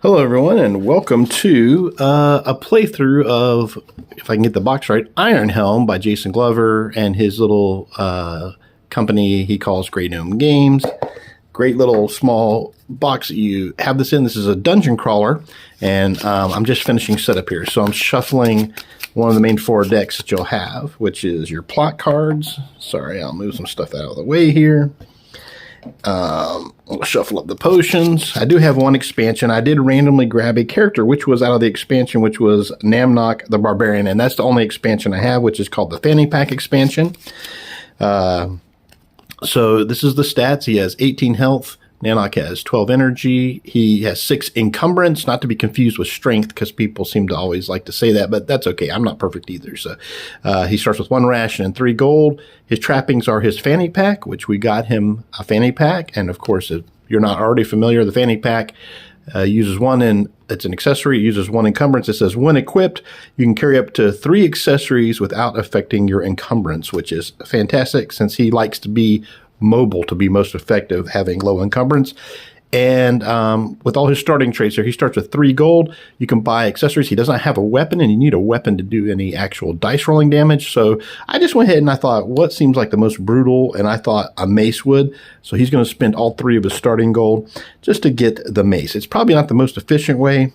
Hello, everyone, and welcome to a playthrough of, if I can get the box right, Iron Helm by Jason Glover and his little company he calls Grey Gnome Games. Great little small box that you have this in. This is a dungeon crawler, and I'm just finishing setup here. So I'm shuffling one of the main four decks that you'll have, which is your plot cards. Sorry, I'll move some stuff out of the way here. I'll shuffle up the potions. I do have one expansion. I did randomly grab a character, which was out of the expansion, which was Namnock the Barbarian, and that's the only expansion I have, which is called the Fanny Pack expansion. So this is the stats. He has 18 health. Namnock has 12 energy. He has 6 encumbrance, not to be confused with strength, because people seem to always like to say that, but that's okay. I'm not perfect either. So he starts with 1 ration and 3 gold. His trappings are his fanny pack, which we got him a fanny pack. And of course, if you're not already familiar, the fanny pack uses one, and it's an accessory. It uses 1 encumbrance. It says when equipped, you can carry up to 3 accessories without affecting your encumbrance, which is fantastic since he likes to be mobile to be most effective, having low encumbrance. And with all his starting traits there, he starts with 3 gold. You can buy accessories. He doesn't have a weapon, and you need a weapon to do any actual dice rolling damage. So I just went ahead and I thought, what seems like the most brutal? And I thought a mace would. So he's going to spend all 3 of his starting gold just to get the mace. It's probably not the most efficient way.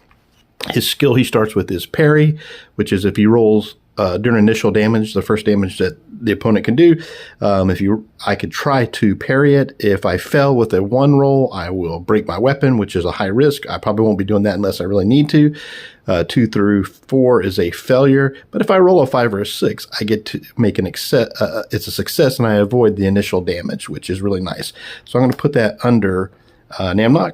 His skill he starts with is parry, which is if he rolls during initial damage, the first damage that the opponent can do. I could try to parry it. If I fail with a 1 roll, I will break my weapon, which is a high risk. I probably won't be doing that unless I really need to. 2 through 4 is a failure. But if I roll a 5 or a 6, I get to make it's a success, and I avoid the initial damage, which is really nice. So I'm going to put that under Namnock.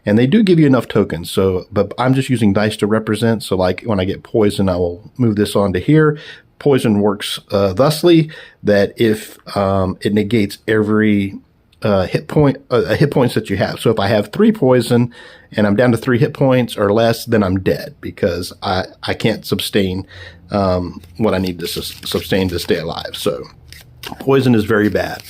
And they do give you enough tokens, but I'm just using dice to represent. So like when I get poison, I will move this onto here. Poison works thusly that if it negates every hit points that you have. So if I have 3 poison and I'm down to 3 hit points or less, then I'm dead because I can't sustain what I need to sustain to stay alive. So poison is very bad.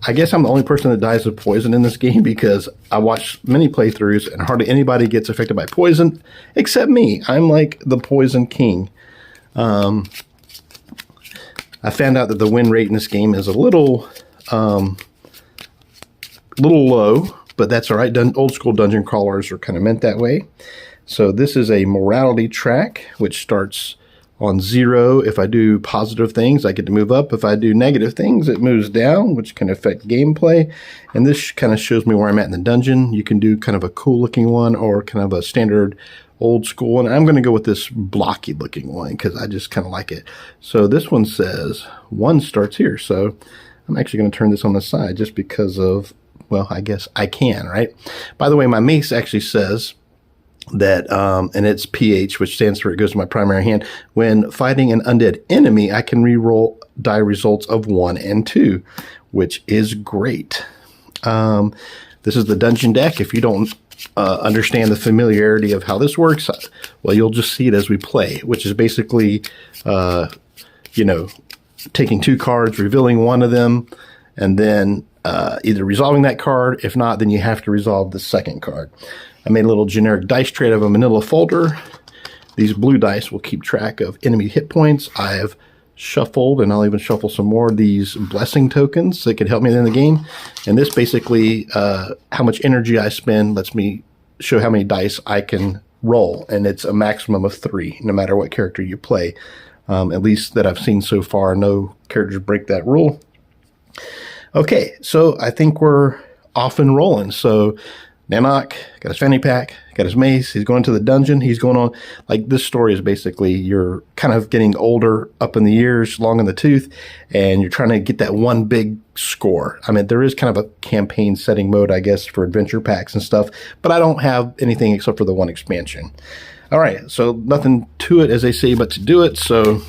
I guess I'm the only person that dies of poison in this game because I watched many playthroughs and hardly anybody gets affected by poison except me. I'm like the poison king. I found out that the win rate in this game is a little low, but that's all right. Old school dungeon crawlers are kind of meant that way. So this is a morality track, which starts on 0. If I do positive things, I get to move up. If I do negative things, it moves down, which can affect gameplay. And this kind of shows me where I'm at in the dungeon. You can do kind of a cool looking one or kind of a standard old school one. I'm going to go with this blocky looking one because I just kind of like it. So this one says 1 starts here. So I'm actually going to turn this on the side just because of, well, I guess I can, right? By the way, my mace actually says that, and it's PH, which stands for it goes to my primary hand. When fighting an undead enemy, I can reroll die results of 1 and 2, which is great. This is the dungeon deck. If you don't understand the familiarity of how this works, well, you'll just see it as we play, which is basically, taking 2 cards, revealing one of them, and then either resolving that card. If not, then you have to resolve the second card. I made a little generic dice tray out of a manila folder. These blue dice will keep track of enemy hit points. I have shuffled, and I'll even shuffle some more of these blessing tokens that could help me in the game. And this basically, how much energy I spend lets me show how many dice I can roll. And it's a maximum of 3, no matter what character you play. At least that I've seen so far, no characters break that rule. Okay, so I think we're off and rolling. So Namnock got his fanny pack, got his mace. He's going to the dungeon. He's going on, like, this story is basically you're kind of getting older, up in the years, long in the tooth, and you're trying to get that one big score. I mean, there is kind of a campaign setting mode, I guess, for adventure packs and stuff, but I don't have anything except for the 1 expansion. All right, so nothing to it, as they say, but to do it. So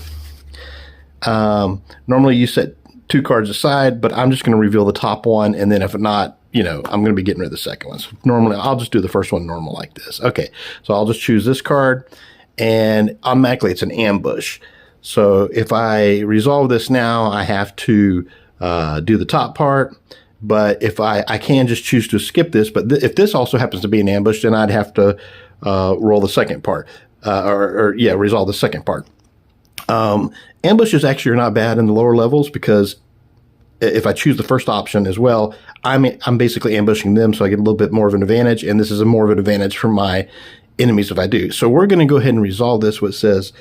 normally you set 2 cards aside, but I'm just going to reveal the top one, and then if not, I'm going to be getting rid of the second one. So normally, I'll just do the first one normal like this. Okay, so I'll just choose this card, and automatically it's an ambush. So if I resolve this now, I have to do the top part, but if I can just choose to skip this, but if this also happens to be an ambush, then I'd have to roll the second part, resolve the second part. Ambushes actually are not bad in the lower levels because if I choose the first option as well, I'm basically ambushing them, so I get a little bit more of an advantage, and this is a more of an advantage for my enemies if I do. So we're going to go ahead and resolve this, which says,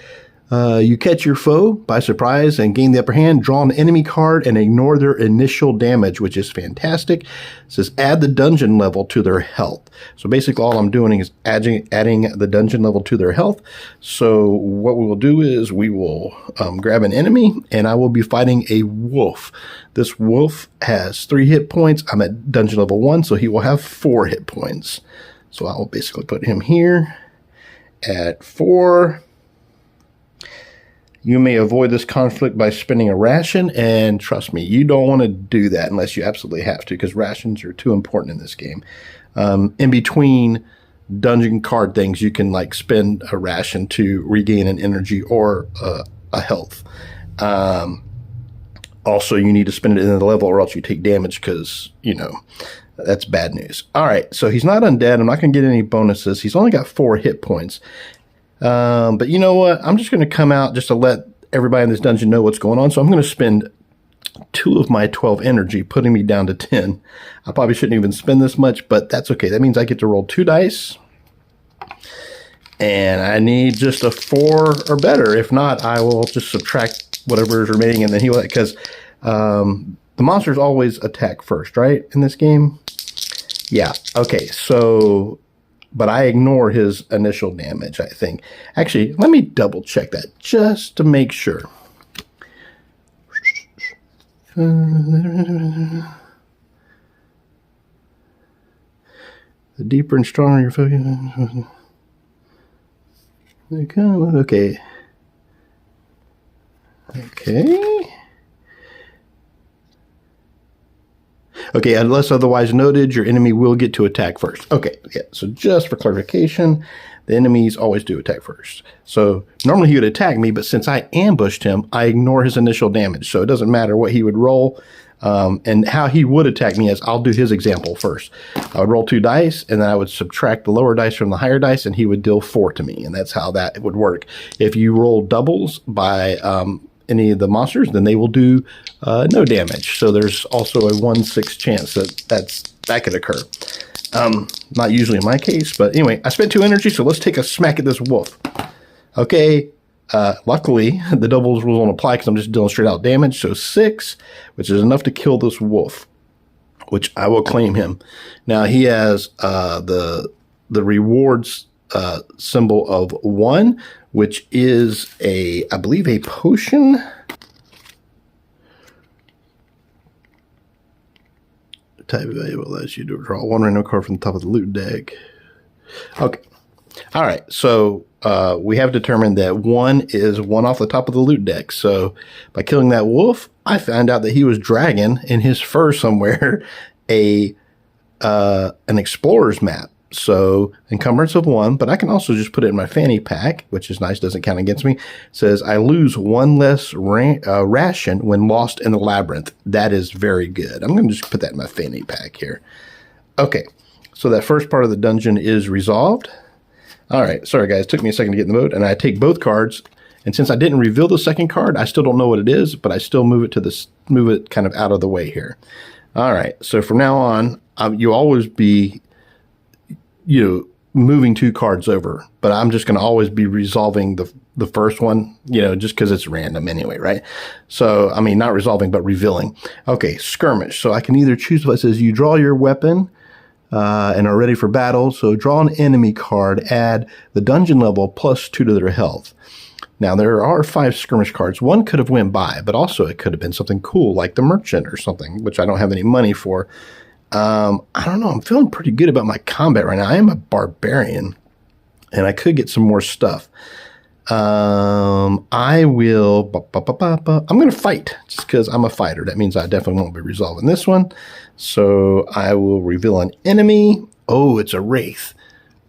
you catch your foe by surprise and gain the upper hand, draw an enemy card and ignore their initial damage, which is fantastic. It says add the dungeon level to their health. So basically all I'm doing is adding the dungeon level to their health. So what we will do is we will grab an enemy, and I will be fighting a wolf. This wolf has 3 hit points. I'm at dungeon level 1, so he will have 4 hit points. So I will basically put him here at 4. You may avoid this conflict by spending a ration, and trust me, you don't want to do that unless you absolutely have to, because rations are too important in this game. In between dungeon card things, you can like spend a ration to regain an energy or a health. Also, you need to spend it in the level or else you take damage because, you know, that's bad news. All right, so he's not undead. I'm not going to get any bonuses. He's only got 4 hit points. But you know what? I'm just going to come out just to let everybody in this dungeon know what's going on. So I'm going to spend 2 of my 12 energy, putting me down to 10. I probably shouldn't even spend this much, but that's okay. That means I get to roll 2 dice. And I need just a 4 or better. If not, I will just subtract whatever is remaining and then heal it. Because the monsters always attack first, right? In this game? Yeah. Okay. So... but I ignore his initial damage, I think. Actually, let me double check that just to make sure. The deeper and stronger your focus. Okay. Okay. Okay, unless otherwise noted, your enemy will get to attack first. Okay, yeah, so just for clarification, the enemies always do attack first. So normally he would attack me, but since I ambushed him, I ignore his initial damage. So it doesn't matter what he would roll. And how he would attack me is, I'll do his example first. I would roll 2 dice, and then I would subtract the lower dice from the higher dice, and he would deal 4 to me. And that's how that would work. If you roll doubles by... any of the monsters, then they will do no damage. So there's also a 1/6 chance that could occur. Not usually in my case, but anyway, I spent 2 energy, so let's take a smack at this wolf. Okay, luckily the doubles rule won't apply because I'm just dealing straight out damage. So 6, which is enough to kill this wolf, which I will claim him. Now he has the rewards symbol of 1, which is I believe a potion. Type of value allows you to draw 1 random card from the top of the loot deck. Okay. All right. So we have determined that 1 is 1 off the top of the loot deck. So by killing that wolf, I found out that he was dragging in his fur somewhere an explorer's map. So encumbrance of 1, but I can also just put it in my fanny pack, which is nice, doesn't count against me. It says I lose 1 less ration when lost in the labyrinth. That is very good. I'm going to just put that in my fanny pack here. Okay, so that first part of the dungeon is resolved. All right, sorry guys, it took me a second to get in the mode, and I take both cards, and since I didn't reveal the second card, I still don't know what it is, but I still move it kind of out of the way here. All right, so from now on, you'll always be moving 2 cards over, but I'm just going to always be resolving the first one, just because it's random anyway, right? So, I mean, not resolving, but revealing. Okay, skirmish. So I can either choose what it says, you draw your weapon and are ready for battle. So draw an enemy card, add the dungeon level plus 2 to their health. Now, there are 5 skirmish cards. 1 could have went by, but also it could have been something cool like the merchant or something, which I don't have any money for. I don't know. I'm feeling pretty good about my combat right now. I am a barbarian, and I could get some more stuff. I will... I'm going to fight, just because I'm a fighter. That means I definitely won't be resolving this one. So I will reveal an enemy. Oh, it's a wraith.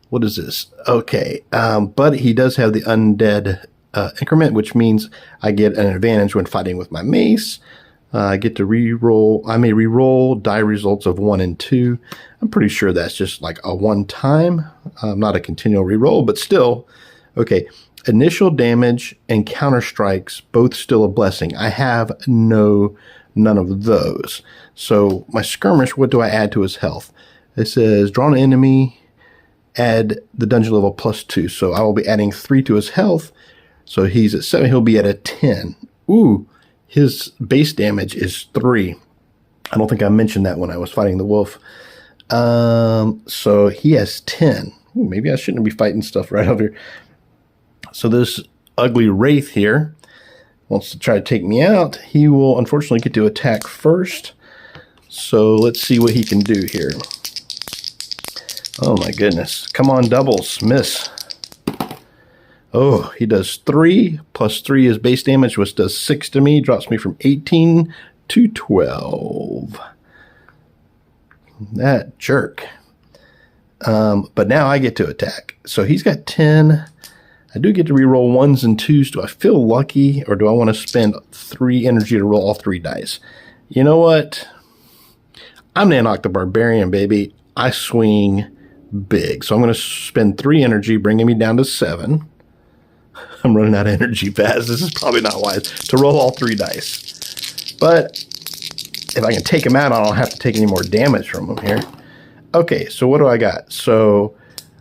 What is this? Okay. But he does have the undead increment, which means I get an advantage when fighting with my mace. I get to re-roll. I may re-roll die results of 1 and 2. I'm pretty sure that's just like a one-time, not a continual re-roll, but still. Okay, initial damage and counter strikes, both still a blessing. I have none of those. So my skirmish, what do I add to his health? It says draw an enemy, add the dungeon level +2. So I will be adding 3 to his health. So he's at 7, he'll be at a 10. Ooh, his base damage is 3. I don't think I mentioned that when I was fighting the wolf. So he has 10. Ooh, maybe I shouldn't be fighting stuff right over here. So this ugly wraith here wants to try to take me out. He will unfortunately get to attack first. So let's see what he can do here. Oh my goodness. Come on, doubles. Miss. Oh, he does 3 plus 3 is base damage, which does 6 to me. Drops me from 18 to 12. That jerk. But now I get to attack. So he's got 10. I do get to reroll 1s and 2s. Do I feel lucky, or do I want to spend 3 energy to roll all 3 dice? You know what? I'm Nanok the Barbarian, baby. I swing big. So I'm going to spend 3 energy, bringing me down to 7. I'm running out of energy fast. This is probably not wise to roll all 3 dice. But if I can take him out, I don't have to take any more damage from him here. Okay, so what do I got? So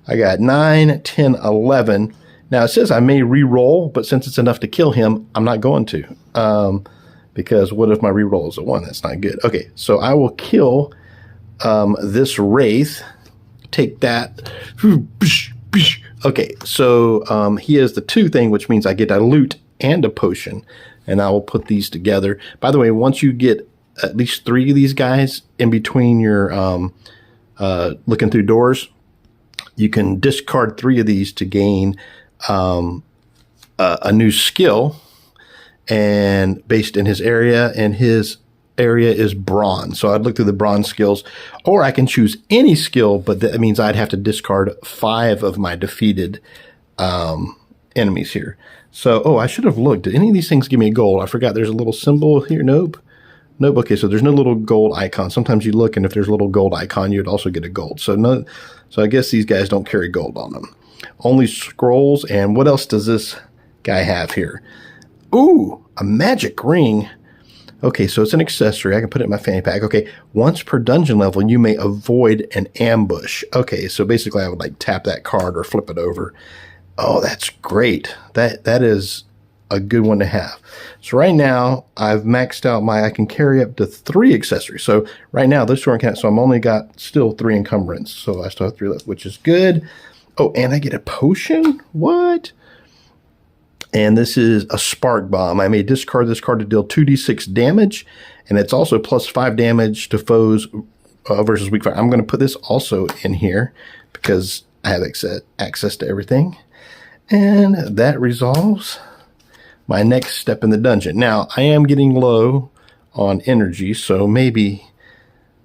I got 9, 10, 11. Now it says I may re-roll, but since it's enough to kill him, I'm not going to. Because what if my re-roll is a 1? That's not good. Okay, so I will kill this wraith. Take that. Okay, so he has the 2 thing, which means I get a loot and a potion. And I will put these together. By the way, once you get at least 3 of these guys in between your looking through doors, you can discard 3 of these to gain a new skill, and based in his area, and his area is bronze. So I'd look through the bronze skills, or I can choose any skill, but that means I'd have to discard 5 of my defeated enemies here. So, oh, I should have looked. Did any of these things give me a gold? I forgot there's a little symbol here. Nope. Nope. Okay, so there's no little gold icon. Sometimes you look, and if there's a little gold icon, you'd also get a gold. So no. So I guess these guys don't carry gold on them. Only scrolls. And what else does this guy have here? Ooh, a magic ring. Okay, so it's an accessory. I can put it in my fanny pack. Okay, once per dungeon level, you may avoid an ambush. Okay, so basically I would like tap that card or flip it over. Oh, that's great. That is a good one to have. So right now I've maxed out I can carry up to 3 accessories. So right now this one can't, so I'm only got still 3 encumbrance. So I still have 3 left, which is good. Oh, and I get a potion? What? And this is a spark bomb. I may discard this card to deal 2d6 damage, and it's also plus 5 damage to foes versus weak fire. I'm going to put this also in here because I have access to everything. And that resolves my next step in the dungeon. Now, I am getting low on energy, so maybe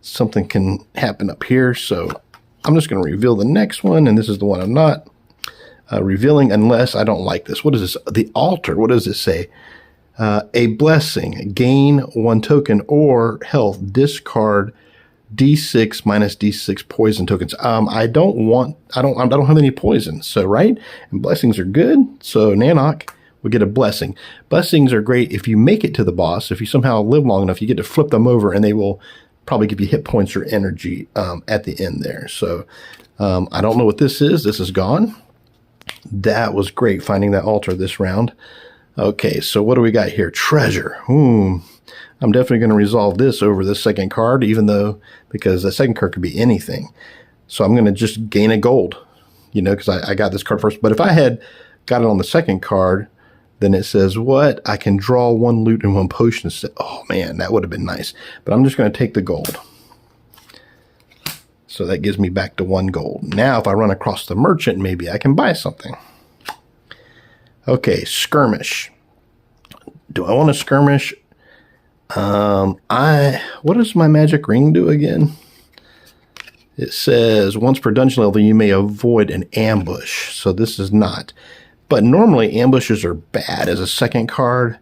something can happen up here. So I'm just going to reveal the next one, and this is the one I'm not revealing unless I don't like this. What is this? The altar. What does this say? A blessing. Gain 1 token or health. Discard D6 minus D6 poison tokens. I don't have any poison. So, right? And blessings are good. So Nanok will get a blessing. Blessings are great if you make it to the boss. If you somehow live long enough, you get to flip them over, and they will probably give you hit points or energy at the end there. So I don't know what this is. This is gone. That was great finding that altar this round. Okay, so what do we got here? Treasure. I'm definitely going to resolve this over the second card, even though, because the second card could be anything. So I'm going to just gain a gold, because I got this card first. But if I had got it on the second card, then it says what? I can draw 1 loot and 1 potion. Oh man, that would have been nice. But I'm just going to take the gold. So that gives me back to 1 gold. Now, if I run across the merchant, maybe I can buy something. Okay, skirmish. Do I want to skirmish? What does my magic ring do again? It says once per dungeon level, you may avoid an ambush. So this is not. But normally ambushes are bad as a second card.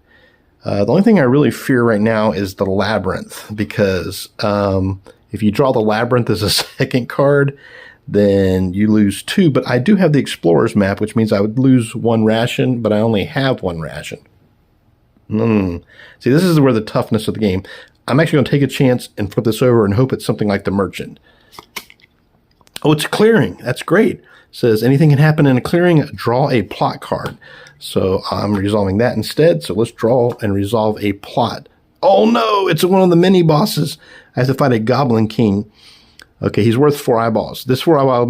The only thing I really fear right now is the Labyrinth, because if you draw the Labyrinth as a second card, then you lose 2. But I do have the Explorer's map, which means I would lose 1 ration, but I only have 1 ration. See, this is where the toughness of the game. I'm actually going to take a chance and flip this over and hope it's something like the Merchant. Oh, it's clearing. That's great. It says anything can happen in a clearing, draw a plot card. So I'm resolving that instead. So let's draw and resolve a plot. Oh no, it's one of the mini bosses. I have to fight a Goblin King. Okay, he's worth 4 eyeballs. This 4 eyeball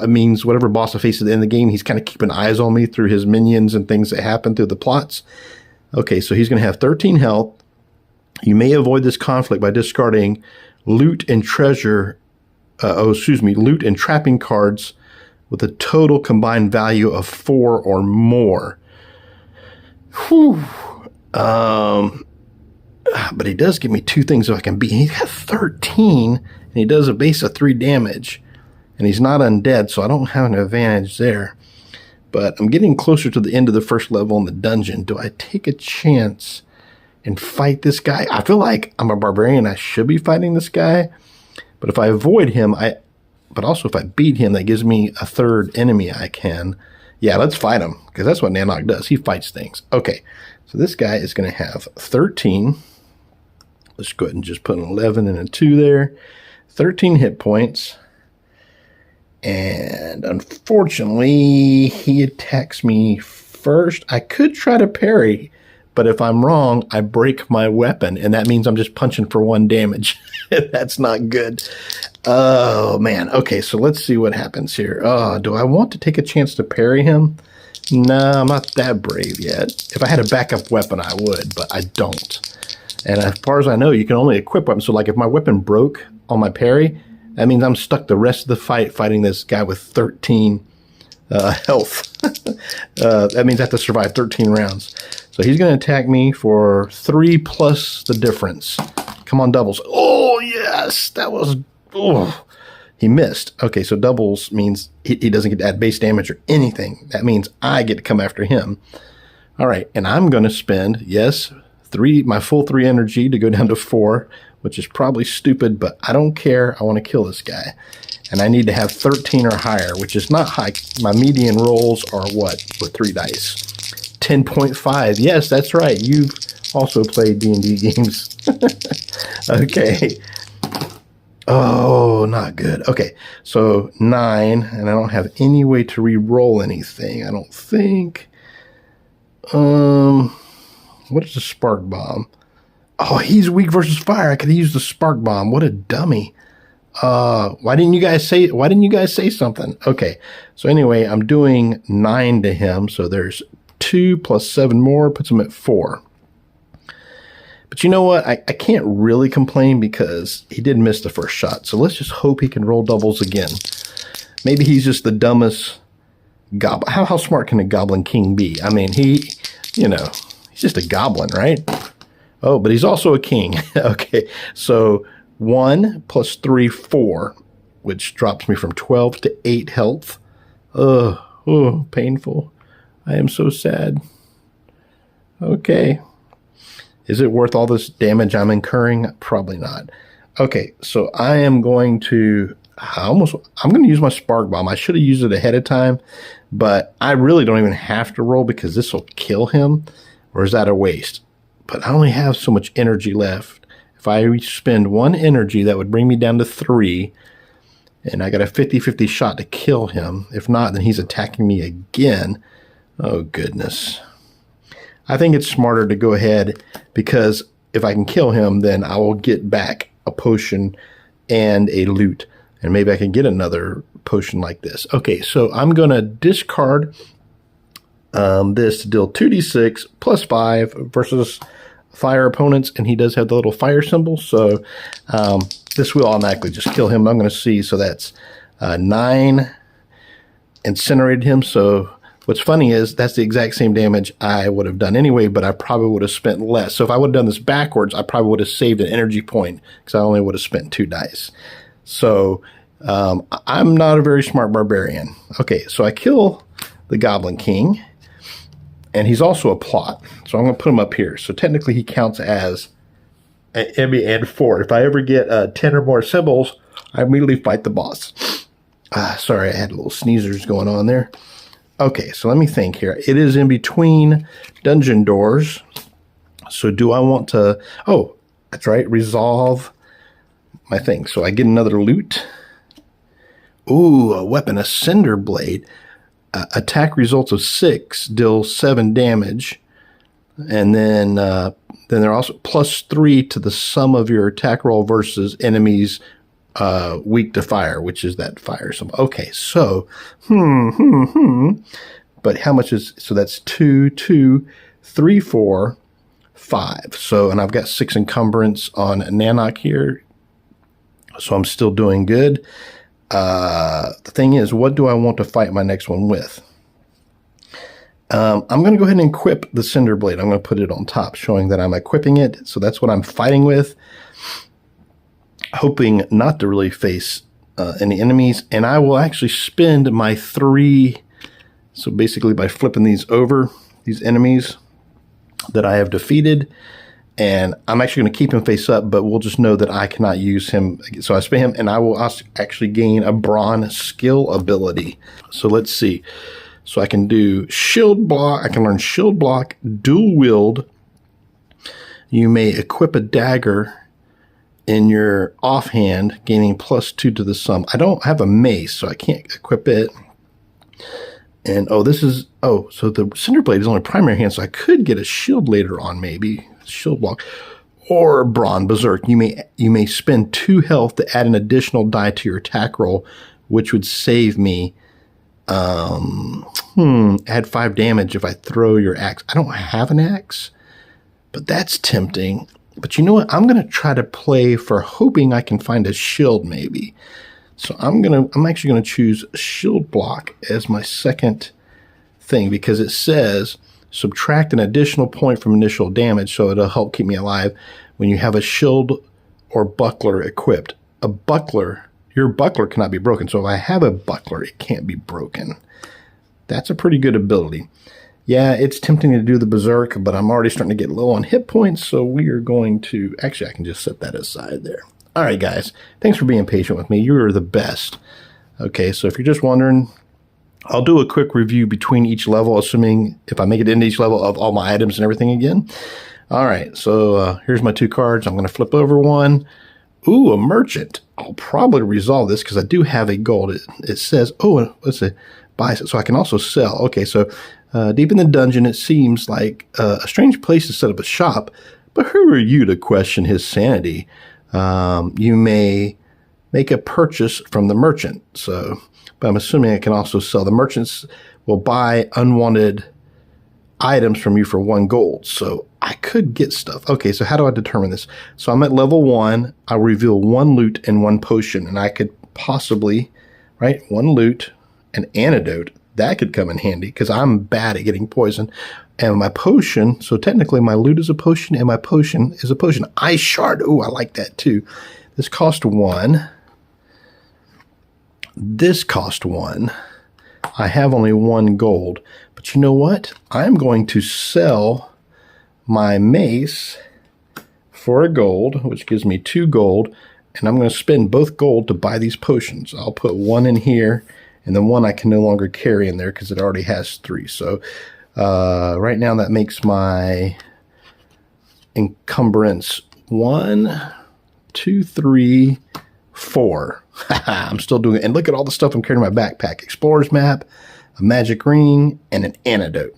means whatever boss I face at the end of the game, he's kind of keeping eyes on me through his minions and things that happen through the plots. Okay, so he's going to have 13 health. You may avoid this conflict by discarding loot and treasure, loot and trapping cards with a total combined value of 4 or more. Whew. But he does give me 2 things if I can beat. He's got 13, and he does a base of 3 damage, and he's not undead, so I don't have an advantage there. But I'm getting closer to the end of the first level in the dungeon. Do I take a chance and fight this guy? I feel like I'm a barbarian. I should be fighting this guy. But if I avoid him, but also if I beat him, that gives me a 3rd enemy I can. Yeah, let's fight him, because that's what Nanoc does. He fights things. Okay, so this guy is going to have 13. Let's go ahead and just put an 11 and a 2 there. 13 hit points. And unfortunately, he attacks me first. I could try to parry, but if I'm wrong, I break my weapon, and that means I'm just punching for 1 damage. That's not good. Oh, man. Okay, so let's see what happens here. Do I want to take a chance to parry him? No, I'm not that brave yet. If I had a backup weapon, I would, but I don't. And as far as I know, you can only equip weapons. So, like, if my weapon broke on my parry, that means I'm stuck the rest of the fight fighting this guy with 13 health. That means I have to survive 13 rounds. So he's going to attack me for 3 plus the difference. Come on, doubles. Oh, yes. That was... Oh, he missed. Okay, so doubles means he doesn't get to add base damage or anything. That means I get to come after him. All right, and I'm going to spend, yes, my full 3 energy to go down to 4, which is probably stupid, but I don't care. I want to kill this guy. And I need to have 13 or higher, which is not high. My median rolls are what with 3 dice? 10.5. Yes, that's right. You've also played D&D games. Okay. Oh, not good. Okay, so 9, and I don't have any way to re-roll anything, I don't think. What is the spark bomb? Oh, he's weak versus fire. I could have used the spark bomb. What a dummy. Why didn't you guys say something? Okay, so anyway, I'm doing 9 to him, so there's 2 plus 7 more, puts him at 4. But you know what? I can't really complain because he did miss the first shot. So let's just hope he can roll doubles again. Maybe he's just the dumbest goblin. How smart can a Goblin King be? I mean, he's just a goblin, right? Oh, but he's also a king. Okay, so 1 plus 3, 4, which drops me from 12 to 8 health. Oh, painful. I am so sad. Okay. Is it worth all this damage I'm incurring? Probably not. Okay, so I am going to I'm going to use my spark bomb. I should have used it ahead of time, but I really don't even have to roll because this will kill him. Or is that a waste? But I only have so much energy left. If I spend 1 energy, that would bring me down to 3, and I got a 50-50 shot to kill him. If not, then he's attacking me again. Oh, goodness. I think it's smarter to go ahead because if I can kill him, then I will get back a potion and a loot. And maybe I can get another potion like this. Okay, so I'm going to discard this to deal 2d6 plus 5 versus fire opponents. And he does have the little fire symbol. So this will automatically just kill him. I'm going to see. So that's 9 incinerated him. So what's funny is that's the exact same damage I would have done anyway, but I probably would have spent less. So if I would have done this backwards, I probably would have saved an energy point because I only would have spent 2 dice. So I'm not a very smart barbarian. Okay, so I kill the Goblin King, And he's also a plot. So I'm going to put him up here. So technically he counts as an enemy and 4. If I ever get 10 or more symbols, I immediately fight the boss. Sorry, I had little sneezers going on there. Okay, so let me think here. It is in between dungeon doors. So do I want to... Oh, that's right. Resolve my thing. So I get another loot. Ooh, a weapon, a cinder blade. Attack results of 6, deal 7 damage. And then they're also +3 to the sum of your attack roll versus enemies weak to fire, which is that fire symbol. Okay, so, But how much is, so that's 2, 2, 3, 4, 5. So, and I've got 6 encumbrance on Nanok here. So I'm still doing good. The thing is, what do I want to fight my next one with? I'm going to go ahead and equip the Cinder Blade. I'm going to put it on top, showing that I'm equipping it. So that's what I'm fighting with. Hoping not to really face any enemies. And I will actually spend my 3. So basically by flipping these over, these enemies that I have defeated. And I'm actually going to keep him face up, but we'll just know that I cannot use him. So I spin him, and I will actually gain a Brawn skill ability. So let's see. So I can do shield block. I can learn shield block, dual wield. You may equip a dagger in your offhand, gaining +2 to the sum. I don't have a mace, so I can't equip it. And so the Cinder Blade is only primary hand, so I could get a shield later on, maybe. Shield block or Brawn Berserk. You may spend 2 health to add an additional die to your attack roll, which would save me add 5 damage if I throw your axe. I don't have an axe, but that's tempting. But you know what? I'm going to try to play for hoping I can find a shield maybe. So I'm actually going to choose shield block as my second thing, because it says subtract an additional point from initial damage, so it'll help keep me alive when you have a shield or buckler equipped. Your buckler cannot be broken. So if I have a buckler, it can't be broken. That's a pretty good ability. Yeah, it's tempting to do the Berserk, but I'm already starting to get low on hit points, so we are going to... Actually, I can just set that aside there. All right, guys. Thanks for being patient with me. You are the best. Okay, so if you're just wondering... I'll do a quick review between each level, assuming if I make it into each level of all my items and everything again. All right, so here's my 2 cards. I'm going to flip over one. Ooh, a merchant. I'll probably resolve this because I do have a gold. It says, let's see, buy, so I can also sell. Okay, so deep in the dungeon, it seems like a strange place to set up a shop, but who are you to question his sanity? You may make a purchase from the merchant, but I'm assuming I can also sell. The merchants will buy unwanted items from you for 1 gold. So I could get stuff. Okay, so how do I determine this? So I'm at level 1. I'll reveal 1 loot and 1 potion. And I could possibly, 1 loot, an antidote. That could come in handy because I'm bad at getting poison. And my potion, so technically my loot is a potion and my potion is a potion. Ice shard. Ooh, I like that too. This cost 1. This cost 1. I have only 1 gold. But you know what? I'm going to sell my mace for a gold, which gives me 2 gold. And I'm going to spend both gold to buy these potions. I'll put 1 in here, and then 1 I can no longer carry in there because it already has 3. So right now that makes my encumbrance 1, 2, 3, 4. I'm still doing it. And look at all the stuff I'm carrying in my backpack. Explorer's map, a magic ring, and an antidote.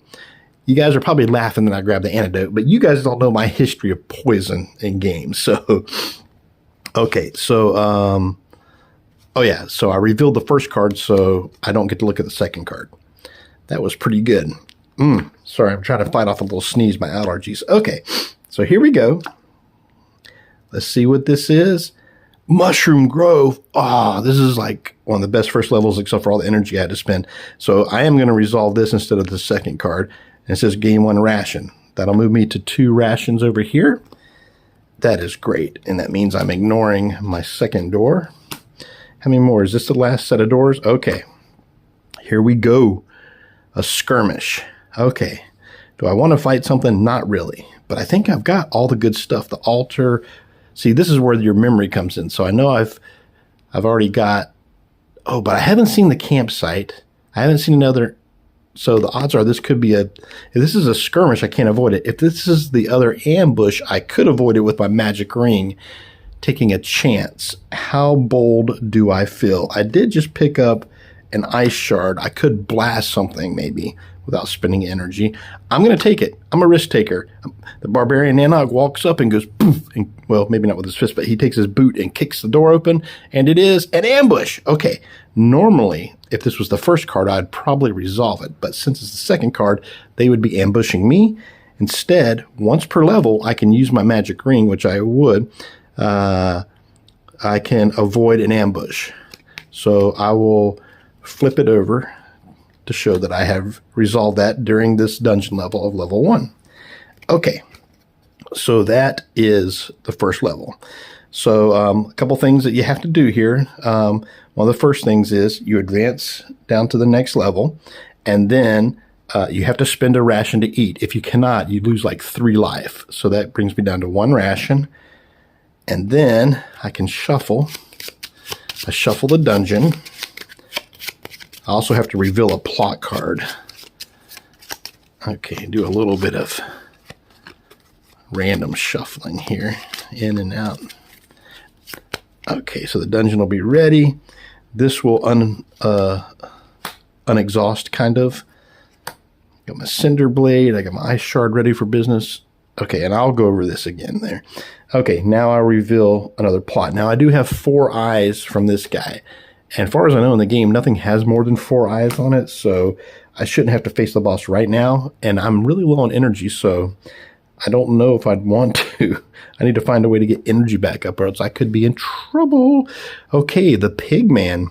You guys are probably laughing that I grabbed the antidote, but you guys don't know my history of poison in games. So, okay. So, so I revealed the first card, so I don't get to look at the second card. That was pretty good. Sorry, I'm trying to fight off a little sneeze, my allergies. Okay, so here we go. Let's see what this is. Mushroom Grove. This is like one of the best first levels except for all the energy I had to spend. So I am going to resolve this instead of the second card. And it says gain 1 ration. That'll move me to 2 rations over here. That is great. And that means I'm ignoring my second door. How many more? Is this the last set of doors? Okay. Here we go. A skirmish. Okay. Do I want to fight something? Not really. But I think I've got all the good stuff. The altar. See, this is where your memory comes in. So I know I've already got, oh, but I haven't seen the campsite. I haven't seen another. So the odds are this could be if this is a skirmish, I can't avoid it. If this is the other ambush, I could avoid it with my magic ring, taking a chance. How bold do I feel? I did just pick up an ice shard. I could blast something maybe without spending energy. I'm going to take it. I'm a risk taker. The barbarian Nanog walks up and goes poof, and, well, maybe not with his fist, but he takes his boot and kicks the door open, and it is an ambush. Okay, normally, if this was the first card, I'd probably resolve it, but since it's the second card, they would be ambushing me. Instead, once per level, I can use my magic ring, which I would. I can avoid an ambush. So I will flip it over to show that I have resolved that during this dungeon level of level 1. Okay, so that is the first level. So a couple things that you have to do here. One of the first things is you advance down to the next level, and then you have to spend a ration to eat. If you cannot, you lose like 3 life. So that brings me down to 1 ration. And then I can shuffle. I shuffle the dungeon. I also have to reveal a plot card. Okay, do a little bit of random shuffling here, in and out. Okay, so the dungeon will be ready. This will unexhaust, kind of. Got my cinder blade. I got my ice shard ready for business. Okay, and I'll go over this again there. Okay, now I reveal another plot. Now I do have 4 eyes from this guy. And as far as I know in the game, nothing has more than 4 eyes on it, so I shouldn't have to face the boss right now. And I'm really low on energy, so I don't know if I'd want to. I need to find a way to get energy back up, or else I could be in trouble. Okay, the pig man.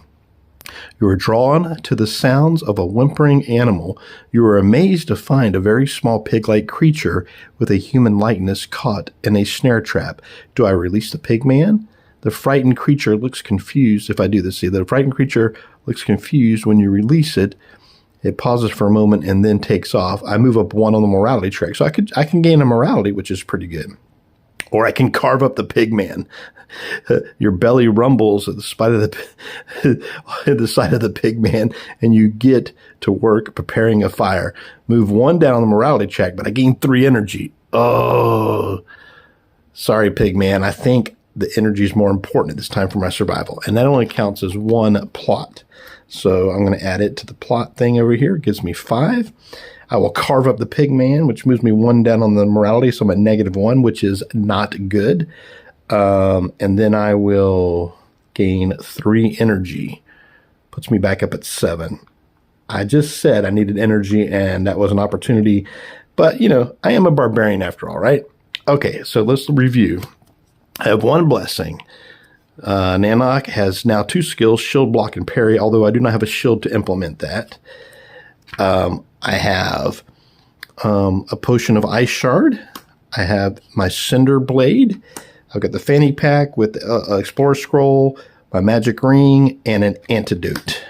You are drawn to the sounds of a whimpering animal. You are amazed to find a very small pig-like creature with a human likeness caught in a snare trap. Do I release the pig man? The frightened creature looks confused. If I do this, see, the frightened creature looks confused when you release it. It pauses for a moment and then takes off. I move up 1 on the morality track. So I can gain a morality, which is pretty good. Or I can carve up the pig man. Your belly rumbles at the side of the pig man, and you get to work preparing a fire. Move 1 down on the morality track, but I gain 3 energy. Oh, sorry, pig man. I think the energy is more important at this time for my survival. And that only counts as 1 plot. So I'm going to add it to the plot thing over here. It gives me 5. I will carve up the pig man, which moves me 1 down on the morality. So I'm at -1, which is not good. And then I will gain 3 energy. Puts me back up at 7. I just said I needed energy, and that was an opportunity. But, you know, I am a barbarian after all, right? Okay, so let's review. I have 1 blessing. Nanak has now 2 skills, shield, block, and parry, although I do not have a shield to implement that. I have a potion of ice shard. I have my cinder blade. I've got the fanny pack with the explorer scroll, my magic ring, and an antidote.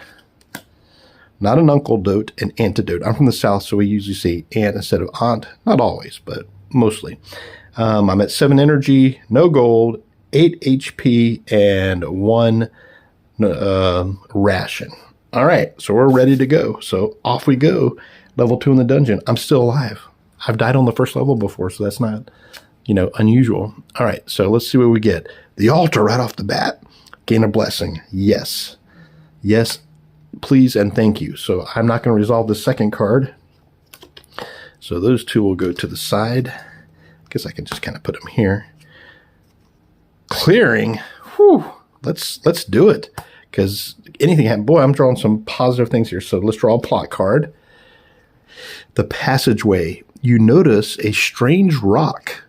Not an uncle dote, an antidote. I'm from the South, so we usually say aunt instead of aunt. Not always, but mostly. I'm at 7 energy, no gold, 8 HP, and 1 ration. All right, so we're ready to go. So off we go. Level 2 in the dungeon. I'm still alive. I've died on the first level before, so that's not, you know, unusual. All right, so let's see what we get. The altar right off the bat. Gain a blessing. Yes. Yes, please and thank you. So I'm not going to resolve the second card. So those 2 will go to the side. I guess I can just kind of put them here. Clearing. Whew. Let's do it. Because anything happens. Boy, I'm drawing some positive things here. So let's draw a plot card. The passageway. You notice a strange rock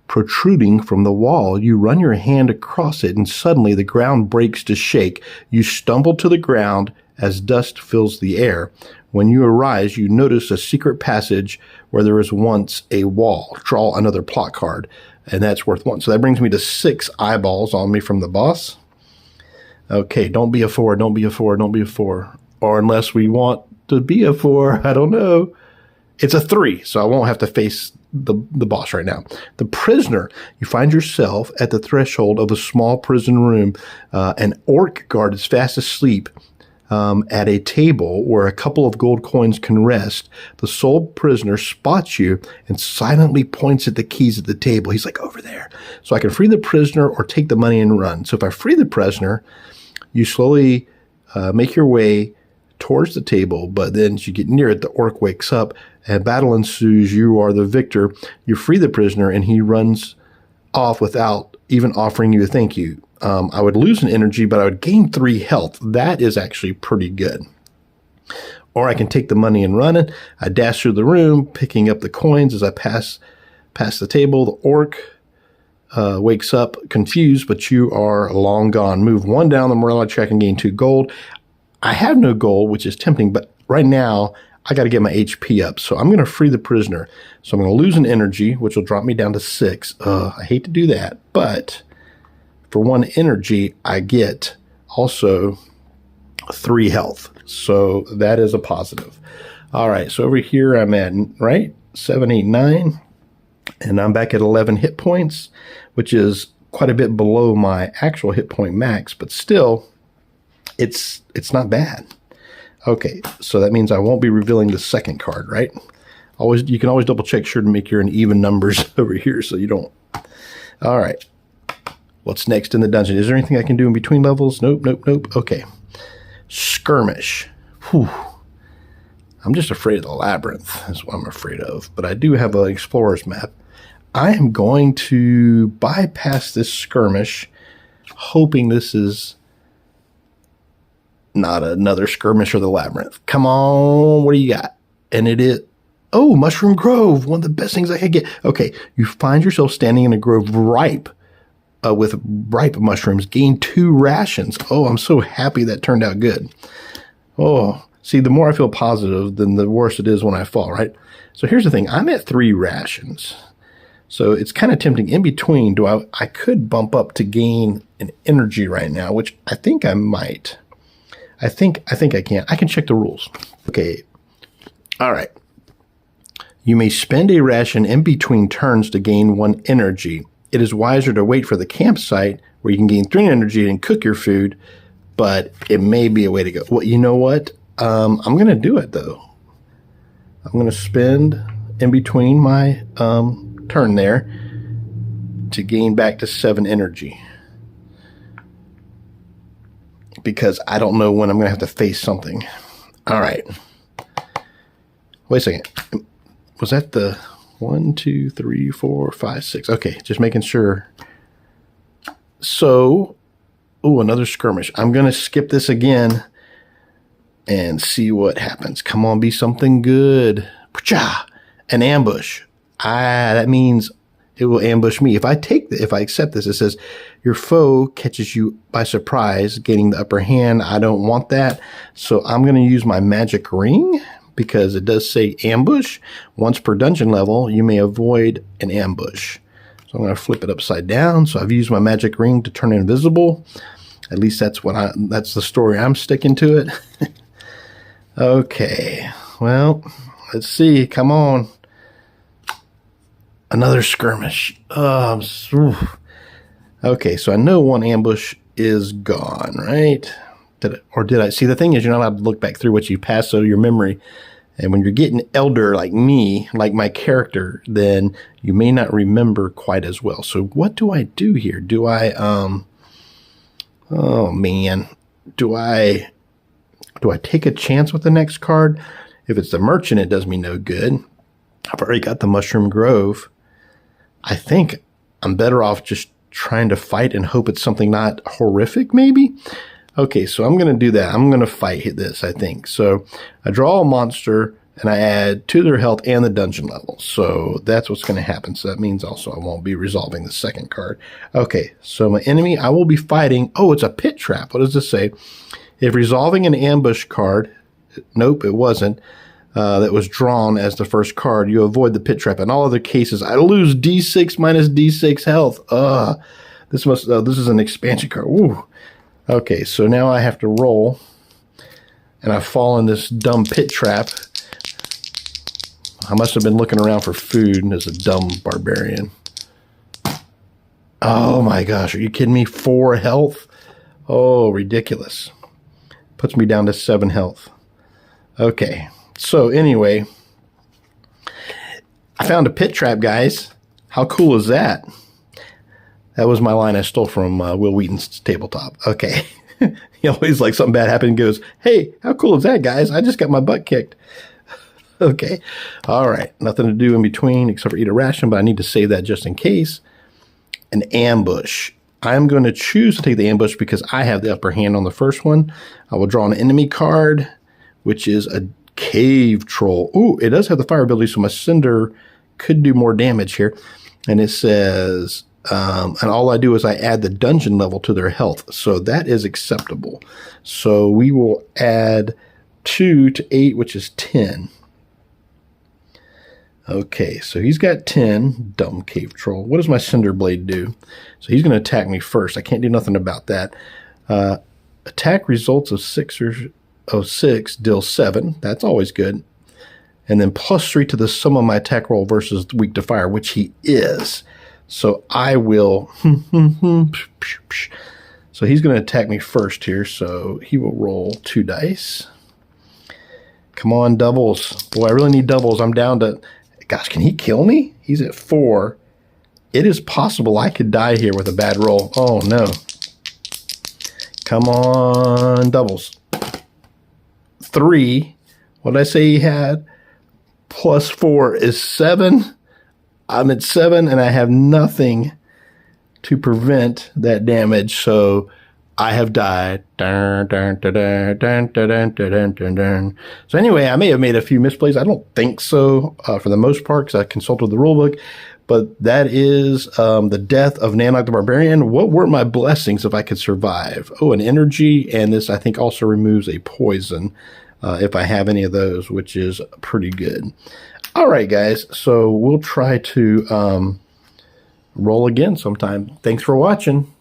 protruding from the wall. You run your hand across it, and suddenly the ground breaks to shake. You stumble to the ground as dust fills the air. When you arise, you notice a secret passage where there was once a wall. Draw another plot card, and that's worth 1. So that brings me to 6 eyeballs on me from the boss. Okay, don't be a 4, don't be a 4, don't be a 4. Or unless we want to be a 4, I don't know. It's a 3, so I won't have to face the boss right now. The prisoner, you find yourself at the threshold of a small prison room. An orc guard is fast asleep at a table where a couple of gold coins can rest. The sole prisoner spots you and silently points at the keys at the table. He's like, over there. So I can free the prisoner or take the money and run. So if I free the prisoner, you slowly make your way towards the table, but then as you get near it, the orc wakes up and battle ensues. You are the victor. You free the prisoner and he runs off without even offering you a thank you. I would lose an energy, but I would gain 3 health. That is actually pretty good. Or I can take the money and run it. I dash through the room, picking up the coins as I pass the table. The orc wakes up confused, but you are long gone. Move 1 down the morale check and gain 2 gold. I have no gold, which is tempting, but right now I got to get my HP up. So I'm going to free the prisoner. So I'm going to lose an energy, which will drop me down to 6. I hate to do that, but for 1 energy, I get also 3 health. So that is a positive. All right, so over here I'm at, right, 7, 8, 9, and I'm back at 11 hit points, which is quite a bit below my actual hit point max, but still, it's not bad. Okay, so that means I won't be revealing the second card, right? You can always double check sure to make you're in even numbers over here so you don't. All right. What's next in the dungeon? Is there anything I can do in between levels? Nope, nope, nope. Okay. Skirmish. Whew. I'm just afraid of the labyrinth. That's what I'm afraid of. But I do have an explorer's map. I am going to bypass this skirmish, hoping this is not another skirmish or the labyrinth. Come on, what do you got? And it is, oh, Mushroom Grove, one of the best things I could get. Okay, you find yourself standing in a grove ripe with ripe mushrooms. Gain 2 rations. Oh, I'm so happy that turned out good. Oh, see, the more I feel positive, then the worse it is when I fall, right? So here's the thing. I'm at 3 rations. So it's kind of tempting. In between, I could bump up to gain an energy right now, which I think I might. I think I can. I can check the rules. Okay. All right. You may spend a ration in between turns to gain 1 energy. It is wiser to wait for the campsite where you can gain 3 energy and cook your food, but it may be a way to go. Well, you know what? I'm going to do it, though. I'm going to spend in between my turn there to gain back to 7 energy. Because I don't know when I'm going to have to face something. All right. Wait a second. Was that the 1, 2, 3, 4, 5, 6? Okay, just making sure. So, oh, another skirmish. I'm going to skip this again and see what happens. Come on, be something good. An ambush. That means it will ambush me. If I accept this, it says your foe catches you by surprise, gaining the upper hand. I don't want that. So I'm going to use my magic ring because it does say ambush. Once per dungeon level, you may avoid an ambush. So I'm going to flip it upside down. So I've used my magic ring to turn invisible. At least that's the story I'm sticking to it. Okay. Well, let's see. Come on. Another skirmish. Okay, so I know 1 ambush is gone, right? Did I? See, the thing is, you're not allowed to look back through what you passed, so your memory. And when you're getting elder like me, like my character, then you may not remember quite as well. So what do I do here? Do I, oh man, do I take a chance with the next card? If it's the merchant, it does me no good. I've already got the Mushroom Grove. I think I'm better off just trying to fight and hope it's something not horrific, maybe? Okay, so I'm going to do that. I'm going to fight this, I think. So I draw a monster, and I add 2 to their health and the dungeon level. So that's what's going to happen. So that means also I won't be resolving the second card. Okay, so my enemy, I will be fighting. Oh, it's a pit trap. What does this say? If resolving an ambush card, nope, it wasn't. That was drawn as the first card, you avoid the pit trap. In all other cases, I lose D6 minus D6 health. This is an expansion card. Ooh. Okay, so now I have to roll, and I fall in this dumb pit trap. I must have been looking around for food as a dumb barbarian. Oh my gosh, are you kidding me? 4 health? Oh, ridiculous. Puts me down to 7 health. Okay, so anyway, I found a pit trap, guys. How cool is that? That was my line I stole from Will Wheaton's tabletop. Okay. He always, like, something bad happened and goes, hey, how cool is that, guys? I just got my butt kicked. Okay. All right. Nothing to do in between except for eat a ration, but I need to save that just in case. An ambush. I'm going to choose to take the ambush because I have the upper hand on the first one. I will draw an enemy card, which is a cave troll. Ooh, it does have the fire ability, so my cinder could do more damage here. And it says, and all I do is I add the dungeon level to their health. So that is acceptable. So we will add 2 to 8, which is 10. Okay, so he's got 10. Dumb cave troll. What does my cinder blade do? So he's going to attack me first. I can't do nothing about that. Attack results of 6 deal 7. That's always good. And then +3 to the sum of my attack roll versus weak to fire, which he is. So I will. So he's going to attack me first here. So he will roll 2 dice. Come on, doubles. Boy, I really need doubles. I'm down to. Gosh, can he kill me? He's at 4. It is possible I could die here with a bad roll. Oh, no. Come on, doubles. 3. What did I say he had? +4 is 7. I'm at 7, and I have nothing to prevent that damage, so I have died. So anyway, I may have made a few misplays. I don't think so for the most part because I consulted the rulebook. But that is the death of Nanok the Barbarian. What were my blessings if I could survive? Oh, an energy, and this I think also removes a poison if I have any of those, which is pretty good. All right, guys. So we'll try to roll again sometime. Thanks for watching.